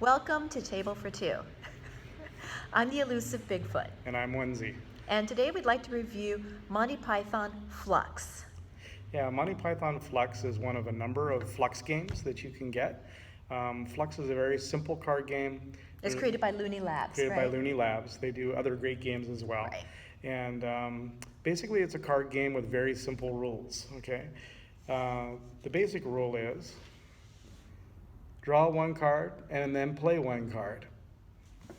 Welcome to Table for Two. I'm the Elusive Bigfoot. And I'm Onezie. And today we'd like to review Monty Python Fluxx. Yeah, Monty Python Fluxx is one of a number of Fluxx games that you can get. Fluxx is a very simple card game. It's created by Looney Labs, Created by right? Looney Labs. They do other great games as well. Right. And basically it's a card game with very simple rules, okay? The basic rule is draw one card and then play one card.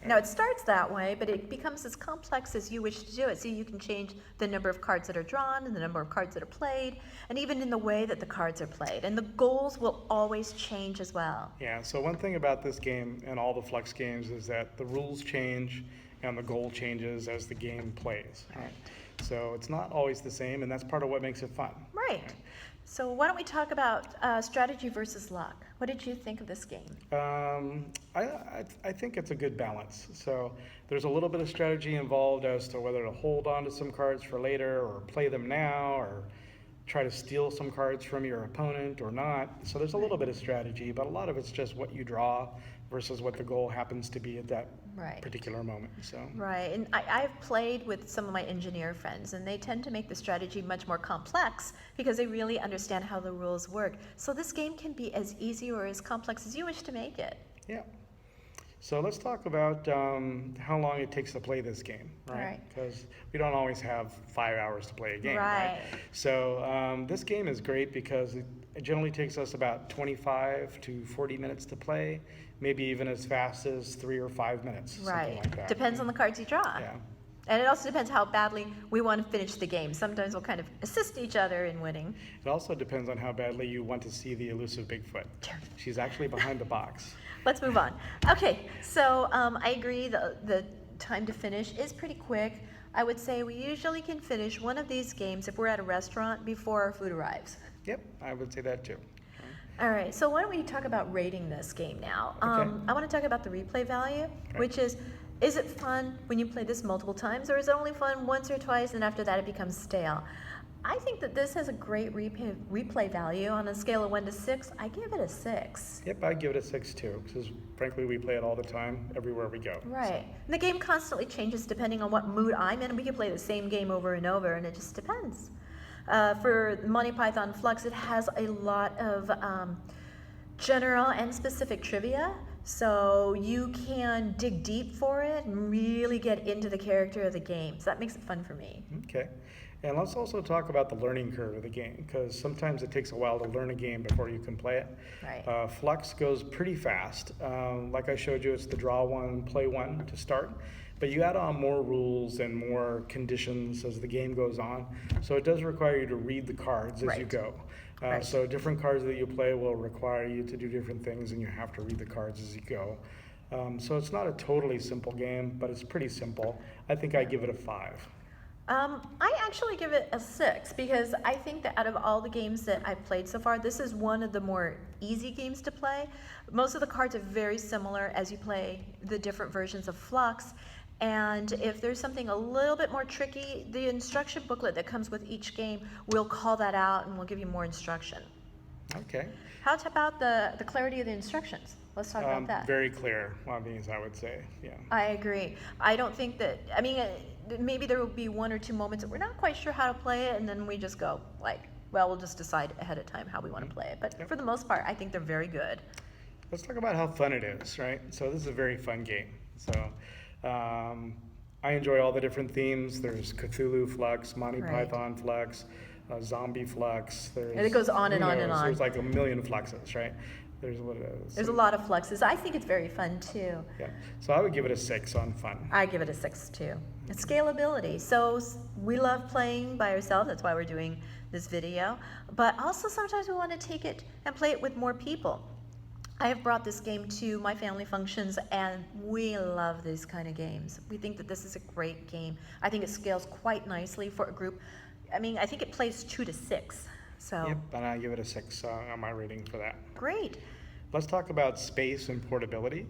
Now it starts that way, but it becomes as complex as you wish to do it. So you can change the number of cards that are drawn and the number of cards that are played, and even in the way that the cards are played. And the goals will always change as well. Yeah, so one thing about this game and all the Fluxx games is that the rules change and the goal changes as the game plays. Right? So it's not always the same, and that's part of what makes it fun. Right. So why don't we talk about strategy versus luck? What did you think of this game? I think it's a good balance. So there's a little bit of strategy involved as to whether to hold on to some cards for later or play them now or try to steal some cards from your opponent or not. So there's a little bit of strategy, but a lot of it's just what you draw versus what the goal happens to be at that particular moment. So Right, and I've played with some of my engineer friends, and they tend to make the strategy much more complex because they really understand how the rules work. So this game can be as easy or as complex as you wish to make it. Yeah. So let's talk about how long it takes to play this game, right? Because we don't always have 5 hours to play a game, right? So this game is great because it generally takes us about 25 to 40 minutes to play, maybe even as fast as 3 or 5 minutes, something like that. Depends on the cards you draw. Yeah. And it also depends how badly we want to finish the game. Sometimes we'll kind of assist each other in winning. It also depends on how badly you want to see the elusive Bigfoot. She's actually behind the box. Let's move on. Okay, so I agree the time to finish is pretty quick. I would say we usually can finish one of these games if we're at a restaurant before our food arrives. Yep, I would say that too. All right, so why don't we talk about rating this game now? Okay. I want to talk about the replay value, which is it fun when you play this multiple times, or is it only fun once or twice and after that it becomes stale? I think that this has a great replay value. On a scale of 1 to 6, I give it a 6. Yep, I give it a 6 too, because frankly we play it all the time, everywhere we go. Right. And the game constantly changes depending on what mood I'm in. We can play the same game over and over, and it just depends. For Monty Python Fluxx, it has a lot of general and specific trivia, so you can dig deep for it and really get into the character of the game. So that makes it fun for me. Okay. And let's also talk about the learning curve of the game, because sometimes it takes a while to learn a game before you can play it. Right. Fluxx goes pretty fast. Like I showed you, it's the draw one, play one to start. But you add on more rules and more conditions as the game goes on. So it does require you to read the cards as you go. So different cards that you play will require you to do different things, and you have to read the cards as you go. So it's not a totally simple game, but it's pretty simple. I think I give it a 5. I actually give it a 6 because I think that out of all the games that I've played so far, this is one of the more easy games to play. Most of the cards are very similar as you play the different versions of Fluxx. And if there's something a little bit more tricky, the instruction booklet that comes with each game will call that out and will give you more instruction. Okay. How about the clarity of the instructions? Let's talk about that. Very clear on these, I would say. Yeah. I agree. I don't think that, I mean, maybe there will be 1 or 2 moments that we're not quite sure how to play it, and then we just go like, well, we'll just decide ahead of time how we want to play it. But for the most part, I think they're very good. Let's talk about how fun it is, right? So this is a very fun game. So I enjoy all the different themes. There's Cthulhu Fluxx, Monty Python Fluxx, Zombie Fluxx. And it goes on and on and on. There's like a million Fluxxes, right? There's a lot of Fluxxes. I think it's very fun too. Yeah. So I would give it a 6 on fun. I give it a 6 too. It's scalability. So we love playing by ourselves. That's why we're doing this video. But also sometimes we want to take it and play it with more people. I have brought this game to my family functions, and we love these kind of games. We think that this is a great game. I think it scales quite nicely for a group. I mean, I think it plays 2 to 6. So. Yep, and I give it a 6 on my rating for that. Great. Let's talk about space and portability.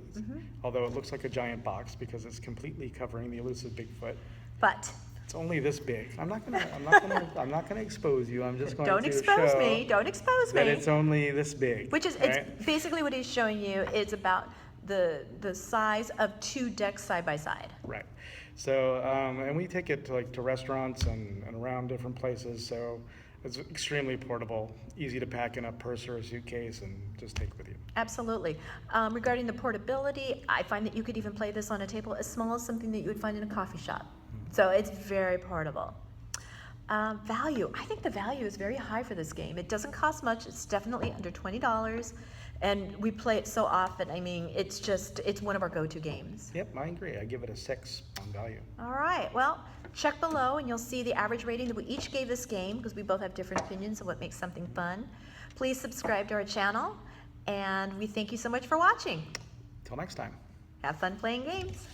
Although it looks like a giant box because it's completely covering the elusive Bigfoot. But it's only this big. I'm not gonna expose you. I'm just going Don't to expose show me. Don't expose me. that it's only this big. Which is it's basically what he's showing you is about the size of 2 decks side by side. Right. So, and we take it to restaurants and around different places. So it's extremely portable, easy to pack in a purse or a suitcase and just take with you. Absolutely. Regarding the portability, I find that you could even play this on a table as small as something that you would find in a coffee shop. So it's very portable. Value. I think the value is very high for this game. It doesn't cost much. It's definitely under $20. And we play it so often. I mean, it's one of our go-to games. Yep, I agree. I give it a 6 on value. All right. Well, check below and you'll see the average rating that we each gave this game, because we both have different opinions of what makes something fun. Please subscribe to our channel, and we thank you so much for watching. Till next time. Have fun playing games.